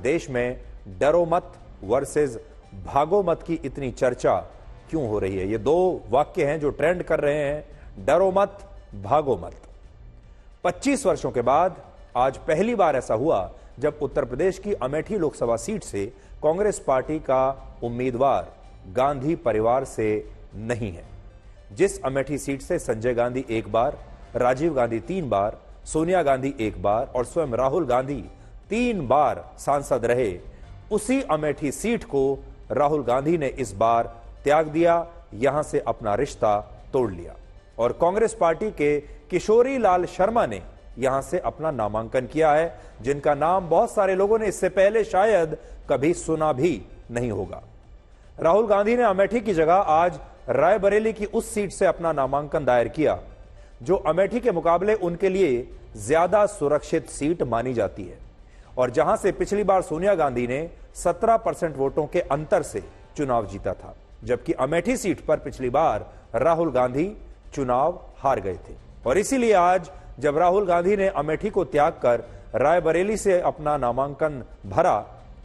देश में डरो मत वर्सेस भागो मत की इतनी चर्चा क्यों हो रही है। ये दो वाक्य हैं जो ट्रेंड कर रहे हैं, डरो मत भागो मत। 25 वर्षों के बाद आज पहली बार ऐसा हुआ जब उत्तर प्रदेश की अमेठी लोकसभा सीट से कांग्रेस पार्टी का उम्मीदवार गांधी परिवार से नहीं है। जिस अमेठी सीट से संजय गांधी एक बार, राजीव गांधी 3 बार, सोनिया गांधी 1 बार और स्वयं राहुल गांधी 3 बार सांसद रहे, उसी अमेठी सीट को राहुल गांधी ने इस बार त्याग दिया, यहां से अपना रिश्ता तोड़ लिया और कांग्रेस पार्टी के किशोरी लाल शर्मा ने यहां से अपना नामांकन किया है, जिनका नाम बहुत सारे लोगों ने इससे पहले शायद कभी सुना भी नहीं होगा। राहुल गांधी ने अमेठी की जगह आज रायबरेली की उस सीट से अपना नामांकन दायर किया जो अमेठी के मुकाबले उनके लिए ज्यादा सुरक्षित सीट मानी जाती है और जहां से पिछली बार सोनिया गांधी ने 17% वोटों के अंतर से चुनाव जीता था, जबकि अमेठी सीट पर पिछली बार राहुल गांधी चुनाव हार गए थे। और इसीलिए आज जब राहुल गांधी ने अमेठी को त्याग कर रायबरेली से अपना नामांकन भरा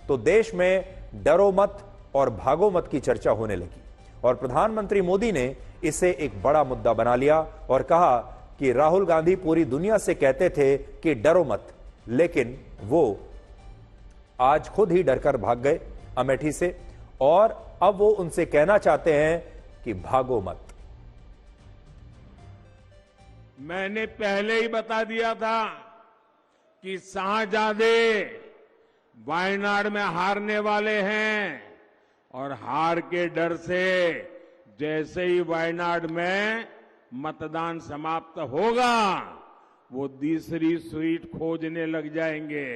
तो देश में डरो मत और भागो मत की चर्चा होने लगी और प्रधानमंत्री मोदी ने इसे एक बड़ा मुद्दा बना लिया और कहा कि राहुल गांधी पूरी दुनिया से कहते थे कि डरो मत, लेकिन वो आज खुद ही डरकर भाग गए अमेठी से और अब वो उनसे कहना चाहते हैं कि भागो मत। मैंने पहले ही बता दिया था कि शाहजादे वायनाड में हारने वाले हैं और हार के डर से जैसे ही वायनाड में मतदान समाप्त होगा वो दूसरी सीट खोजने लग जाएंगे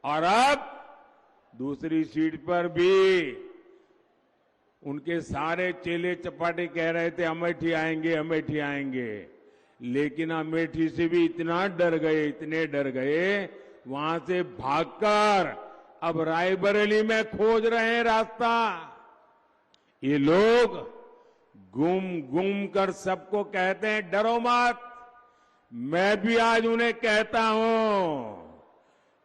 और अब दूसरी सीट पर भी उनके सारे चेले चपाटे कह रहे थे अमेठी आएंगे अमेठी आएंगे, लेकिन अमेठी से भी इतना डर गए, इतने डर गए, वहां से भागकर अब रायबरेली में खोज रहे हैं रास्ता। ये लोग घूम घूम कर सबको कहते हैं डरो मत, मैं भी आज उन्हें कहता हूं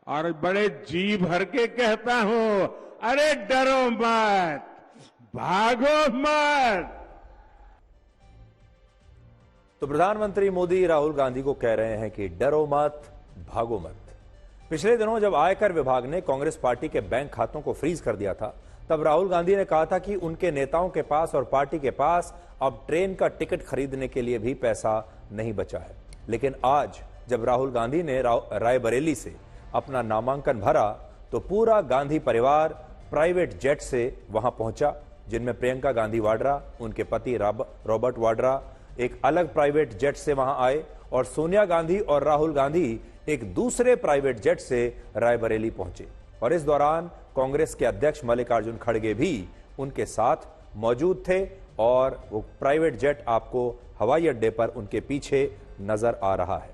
और बड़े जी भर के कहता हूं, अरे डरो मत भागो मत। तो प्रधानमंत्री मोदी राहुल गांधी को कह रहे हैं कि डरो मत भागो मत। पिछले दिनों जब आयकर विभाग ने कांग्रेस पार्टी के बैंक खातों को फ्रीज कर दिया था तब राहुल गांधी ने कहा था कि उनके नेताओं के पास और पार्टी के पास अब ट्रेन का टिकट खरीदने के लिए भी पैसा नहीं बचा है। लेकिन आज जब राहुल गांधी ने रायबरेली से अपना नामांकन भरा तो पूरा गांधी परिवार प्राइवेट जेट से वहां पहुंचा, जिनमें प्रियंका गांधी वाड्रा, उनके पति रॉबर्ट वाड्रा एक अलग प्राइवेट जेट से वहां आए और सोनिया गांधी और राहुल गांधी एक दूसरे प्राइवेट जेट से रायबरेली पहुंचे और इस दौरान कांग्रेस के अध्यक्ष मल्लिकार्जुन खड़गे भी उनके साथ मौजूद थे और वो प्राइवेट जेट आपको हवाई अड्डे पर उनके पीछे नजर आ रहा है।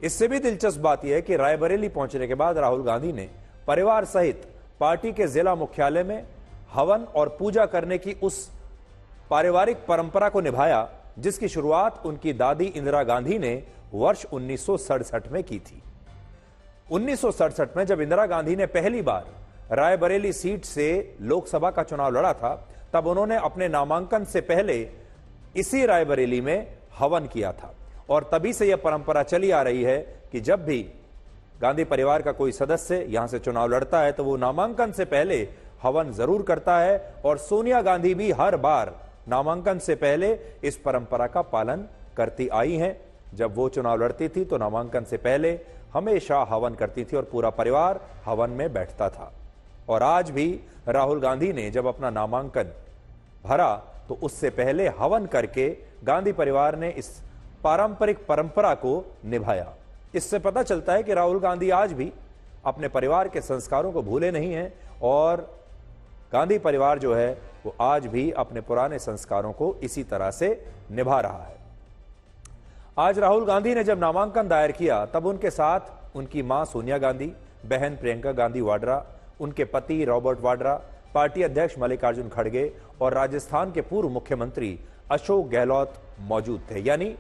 इससे भी दिलचस्प बात यह है कि रायबरेली पहुंचने के बाद राहुल गांधी ने परिवार सहित पार्टी के जिला मुख्यालय में हवन और पूजा करने की उस पारिवारिक परंपरा को निभाया जिसकी शुरुआत उनकी दादी इंदिरा गांधी ने वर्ष 1967 में की थी। 1967 में जब इंदिरा गांधी ने पहली बार रायबरेली सीट से लोकसभा का चुनाव लड़ा था तब उन्होंने अपने नामांकन से पहले इसी रायबरेली में हवन किया था और तभी से यह परंपरा चली आ रही है कि जब भी गांधी परिवार का कोई सदस्य यहां से चुनाव लड़ता है तो वो नामांकन से पहले हवन जरूर करता है और सोनिया गांधी भी हर बार नामांकन से पहले इस परंपरा का पालन करती आई हैं। जब वो चुनाव लड़ती थी तो नामांकन से पहले हमेशा हवन करती थी और पूरा परिवार हवन में बैठता था। और आज भी राहुल गांधी ने जब अपना नामांकन भरा तो उससे पहले हवन करके गांधी परिवार ने इस पारंपरिक परंपरा को निभाया। इससे पता चलता है कि राहुल गांधी आज भी अपने परिवार के संस्कारों को भूले नहीं हैं और गांधी परिवार जो है वो आज भी अपने पुराने संस्कारों को इसी तरह से निभा रहा है। आज राहुल गांधी ने जब नामांकन दायर किया तब उनके साथ उनकी मां सोनिया गांधी, बहन प्रियंका गांधी वाड्रा, उनके पति रॉबर्ट वाड्रा, पार्टी अध्यक्ष मल्लिकार्जुन खड़गे और राजस्थान के पूर्व मुख्यमंत्री अशोक गहलोत मौजूद थे। यानी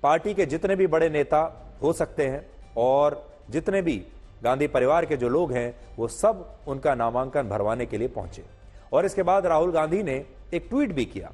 पार्टी के जितने भी बड़े नेता हो सकते हैं और जितने भी गांधी परिवार के जो लोग हैं वो सब उनका नामांकन भरवाने के लिए पहुंचे। और इसके बाद राहुल गांधी ने एक ट्वीट भी किया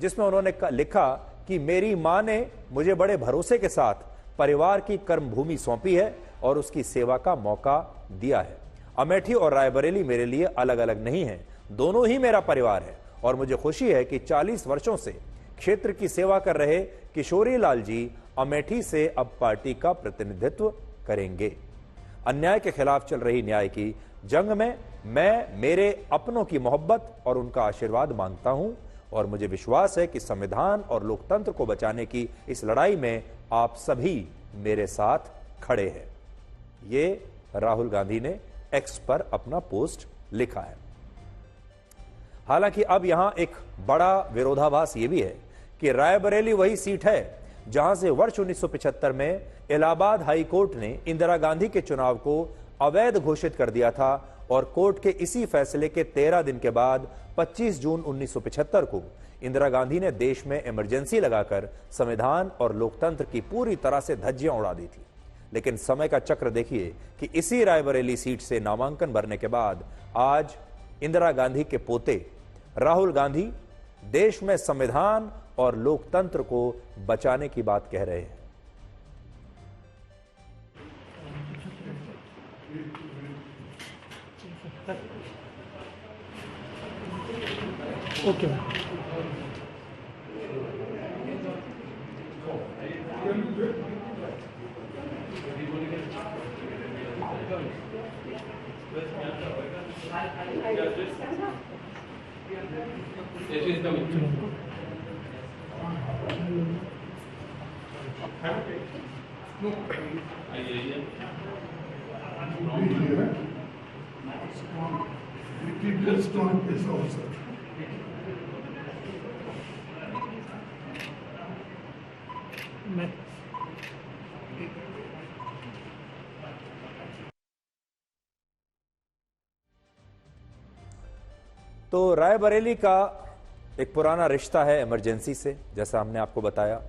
जिसमें उन्होंने लिखा कि मेरी मां ने मुझे बड़े भरोसे के साथ परिवार की कर्मभूमि सौंपी है और उसकी सेवा का मौका दिया है। अमेठी और रायबरेली मेरे लिए अलग अलग नहीं है, दोनों ही मेरा परिवार है और मुझे खुशी है कि 40 वर्षों से क्षेत्र की सेवा कर रहे किशोरी लाल जी अमेठी से अब पार्टी का प्रतिनिधित्व करेंगे। अन्याय के खिलाफ चल रही न्याय की जंग में मैं मेरे अपनों की मोहब्बत और उनका आशीर्वाद मांगता हूं और मुझे विश्वास है कि संविधान और लोकतंत्र को बचाने की इस लड़ाई में आप सभी मेरे साथ खड़े हैं। ये राहुल गांधी ने एक्स पर अपना पोस्ट लिखा है। हालांकि अब यहां एक बड़ा विरोधाभास यह भी है कि रायबरेली वही सीट है जहां से वर्ष 1975 में इलाहाबाद हाई कोर्ट ने इंदिरा गांधी के चुनाव को अवैध घोषित कर दिया था और कोर्ट के इसी फैसले के 13 दिन के बाद 25 जून 1975 को इंदिरा गांधी ने देश में इमरजेंसी लगाकर संविधान और लोकतंत्र की पूरी तरह से धज्जियां उड़ा दी थी। लेकिन समय का चक्र देखिए कि इसी रायबरेली सीट से नामांकन भरने के बाद आज इंदिरा गांधी के पोते राहुल गांधी देश में संविधान और लोकतंत्र को बचाने की बात कह रहे हैं। ओके तो रायबरेली का एक पुराना रिश्ता है इमरजेंसी से, जैसा हमने आपको बताया।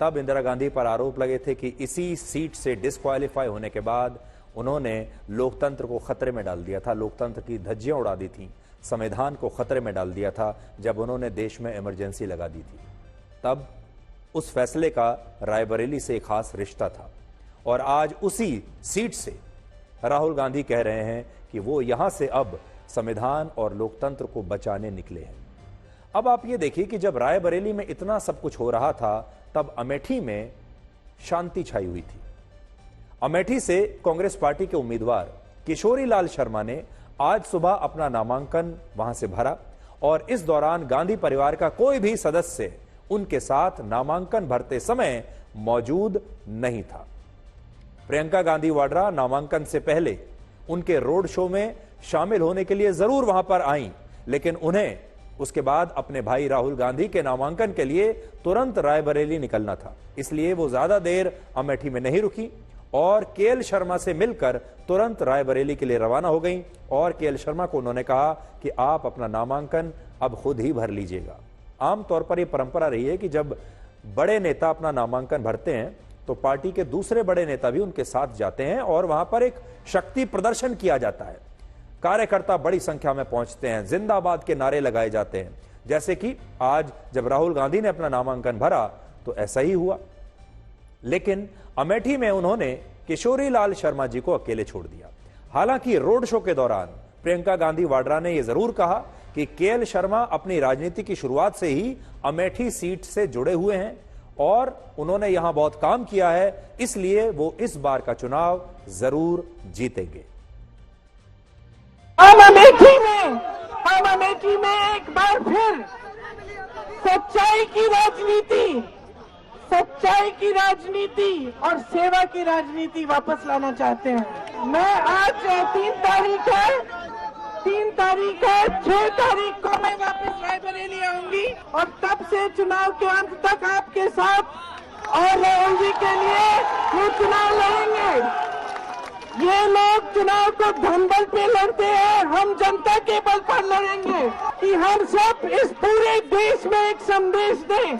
तब इंदिरा गांधी पर आरोप लगे थे कि इसी सीट से डिस्क्वालीफाई होने के बाद उन्होंने लोकतंत्र को खतरे में डाल दिया था, लोकतंत्र की धज्जियां उड़ा दी थी, संविधान को खतरे में डाल दिया था जब उन्होंने देश में इमरजेंसी लगा दी थी। तब उस फैसले का रायबरेली से एक खास रिश्ता था और आज उसी सीट से राहुल गांधी कह रहे हैं कि वो यहां से अब संविधान और लोकतंत्र को बचाने निकले हैं। अब आप ये देखिए कि जब रायबरेली में इतना सब कुछ हो रहा था तब अमेठी में शांति छाई हुई थी। अमेठी से कांग्रेस पार्टी के उम्मीदवार किशोरी लाल शर्मा ने आज सुबह अपना नामांकन वहां से भरा और इस दौरान गांधी परिवार का कोई भी सदस्य उनके साथ नामांकन भरते समय मौजूद नहीं था। प्रियंका गांधी वाड्रा नामांकन से पहले उनके रोड शो में शामिल होने के लिए जरूर वहां पर आई, लेकिन उन्हें उसके बाद अपने भाई राहुल गांधी के नामांकन के लिए तुरंत रायबरेली निकलना था, इसलिए वो ज्यादा देर अमेठी में नहीं रुकी और केएल शर्मा से मिलकर तुरंत रायबरेली के लिए रवाना हो गई और केएल शर्मा को उन्होंने कहा कि आप अपना नामांकन अब खुद ही भर लीजिएगा। आमतौर पर यह परंपरा रही है कि जब बड़े नेता अपना नामांकन भरते हैं तो पार्टी के दूसरे बड़े नेता भी उनके साथ जाते हैं और वहां पर एक शक्ति प्रदर्शन किया जाता है। कार्यकर्ता बड़ी संख्या में पहुंचते हैं, जिंदाबाद के नारे लगाए जाते हैं, जैसे कि आज जब राहुल गांधी ने अपना नामांकन भरा तो ऐसा ही हुआ। लेकिन अमेठी में उन्होंने किशोरी लाल शर्मा जी को अकेले छोड़ दिया। हालांकि रोड शो के दौरान प्रियंका गांधी वाड्रा ने यह जरूर कहा कि केएल शर्मा अपनी राजनीति की शुरुआत से ही अमेठी सीट से जुड़े हुए हैं और उन्होंने यहां बहुत काम किया है, इसलिए वो इस बार का चुनाव जरूर जीतेंगे। हम अमेठी में एक बार फिर सच्चाई की राजनीति और सेवा की राजनीति वापस लाना चाहते हैं। मैं आज 3 तारीख है 6 तारीख को मैं वापस रायबरेली आऊंगी और तब से चुनाव के अंत तक आपके साथ और राहुल जी के लिए वो चुनाव लड़ेंगे। ये लोग चुनाव को धनबल पे लड़ते हैं, हम जनता के बल पर लड़ेंगे कि हम सब इस पूरे देश में एक संदेश दें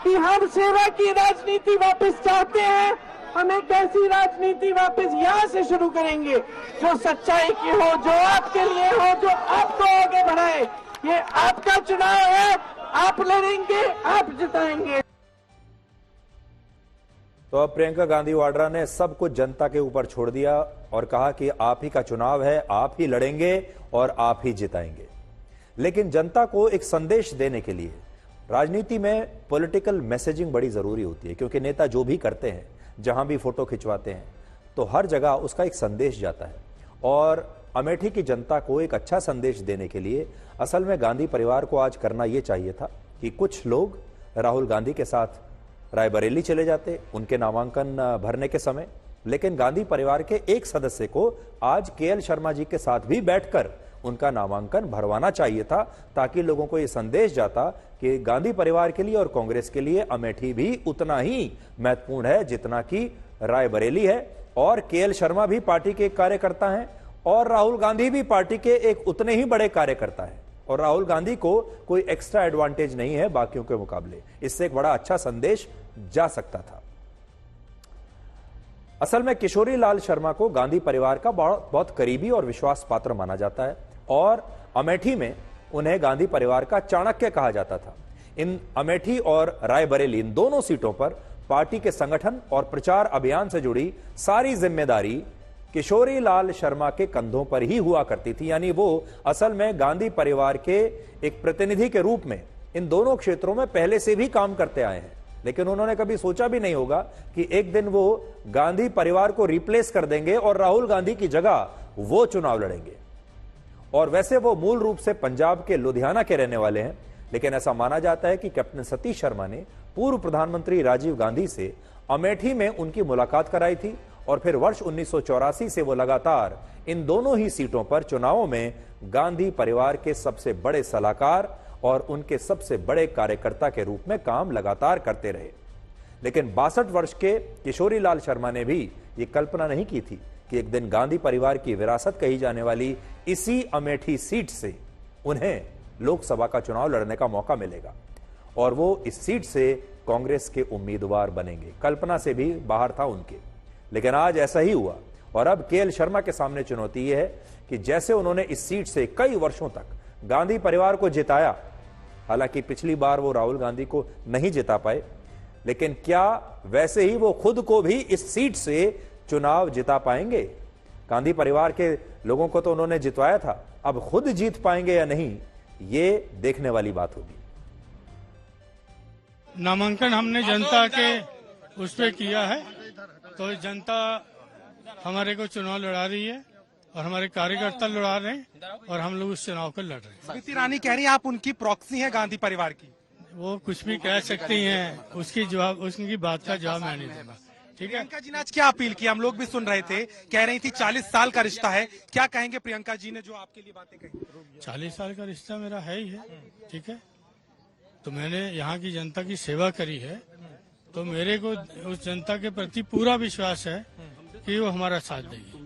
कि हम सेवा की राजनीति वापस चाहते हैं हम एक ऐसी राजनीति वापस यहाँ से शुरू करेंगे जो सच्चाई की हो, जो आपके लिए हो, जो आपको आगे बढ़ाए। ये आपका चुनाव है, आप लड़ेंगे, आप जिताएंगे। तो अब प्रियंका गांधी वाड्रा ने सब कुछ जनता के ऊपर छोड़ दिया और कहा कि आप ही का चुनाव है, आप ही लड़ेंगे और आप ही जिताएंगे। लेकिन जनता को एक संदेश देने के लिए राजनीति में पॉलिटिकल मैसेजिंग बड़ी जरूरी होती है, क्योंकि नेता जो भी करते हैं, जहां भी फोटो खिंचवाते हैं, तो हर जगह उसका एक संदेश जाता है। और अमेठी की जनता को एक अच्छा संदेश देने के लिए असल में गांधी परिवार को आज करना यह चाहिए था कि कुछ लोग राहुल गांधी के साथ रायबरेली चले जाते उनके नामांकन भरने के समय, लेकिन गांधी परिवार के एक सदस्य को आज केएल शर्मा जी के साथ भी बैठकर उनका नामांकन भरवाना चाहिए था, ताकि लोगों को यह संदेश जाता कि गांधी परिवार के लिए और कांग्रेस के लिए अमेठी भी उतना ही महत्वपूर्ण है जितना कि रायबरेली है। और केएल शर्मा भी पार्टी के एक कार्यकर्ता हैं और राहुल गांधी भी पार्टी के एक उतने ही बड़े कार्यकर्ता हैं, और राहुल गांधी को कोई एक्स्ट्रा एडवांटेज नहीं है बाकियों के मुकाबले। इससे एक बड़ा अच्छा संदेश जा सकता था। असल में किशोरी लाल शर्मा को गांधी परिवार का बहुत करीबी और विश्वास पात्र माना जाता है, और अमेठी में उन्हें गांधी परिवार का चाणक्य कहा जाता था। इन अमेठी और रायबरेली, इन दोनों सीटों पर पार्टी के संगठन और प्रचार अभियान से जुड़ी सारी जिम्मेदारी किशोरी लाल शर्मा के कंधों पर ही हुआ करती थी। यानी वो असल में गांधी परिवार के एक प्रतिनिधि के रूप में इन दोनों क्षेत्रों में पहले से भी काम करते आए हैं, लेकिन उन्होंने कभी सोचा भी नहीं होगा कि एक दिन वो गांधी परिवार को रिप्लेस कर देंगे और राहुल गांधी की जगह वो चुनाव लड़ेंगे। और वैसे वो मूल रूप से पंजाब के लुधियाना के रहने वाले हैं, लेकिन ऐसा माना जाता है कि कैप्टन सतीश शर्मा ने पूर्व प्रधानमंत्री राजीव गांधी से अमेठी में उनकी मुलाकात कराई थी, और फिर वर्ष 1984 से वो लगातार इन दोनों ही सीटों पर चुनावों में गांधी परिवार के सबसे बड़े सलाहकार और उनके सबसे बड़े कार्यकर्ता के रूप में काम लगातार करते रहे। लेकिन 62 वर्ष के किशोरी लाल शर्मा ने भी ये कल्पना नहीं की थी कि एक दिन गांधी परिवार की विरासत कही जाने वाली इसी अमेठी सीट से उन्हें लोकसभा का चुनाव लड़ने का मौका मिलेगा और वो इस सीट से कांग्रेस के उम्मीदवार बनेंगे। कल्पना से भी बाहर था उनके, लेकिन आज ऐसा ही हुआ। और अब केएल शर्मा के सामने चुनौती यह है कि जैसे उन्होंने इस सीट से कई वर्षों तक गांधी परिवार को जिताया, हालांकि पिछली बार वो राहुल गांधी को नहीं जिता पाए, लेकिन क्या वैसे ही वो खुद को भी इस सीट से चुनाव जिता पाएंगे? गांधी परिवार के लोगों को तो उन्होंने जितवाया था, अब खुद जीत पाएंगे या नहीं, ये देखने वाली बात होगी। नामांकन हमने जनता के उस पे किया है, तो जनता हमारे को चुनाव लड़ा रही है और हमारे कार्यकर्ता लड़ा रहे हैं और हम लोग उस चुनाव को लड़ रहे हैं। स्मृति ईरानी कह रही है आप उनकी प्रॉक्सी हैं गांधी परिवार की। वो कुछ भी कह सकती हैं, उसकी जवाब, उसकी बात का जवाब मैं नहीं दूंगा। ठीक है। प्रियंका जी ने आज क्या अपील की, हम लोग भी सुन रहे थे, कह रही थी 40 साल का रिश्ता है, क्या कहेंगे प्रियंका जी ने जो आपके लिए बातें कही? 40 साल का रिश्ता मेरा है ही है, ठीक है। तो मैंने यहाँ की जनता की सेवा करी है, तो मेरे को उस जनता के प्रति पूरा विश्वास है कि वो हमारा साथ देगी।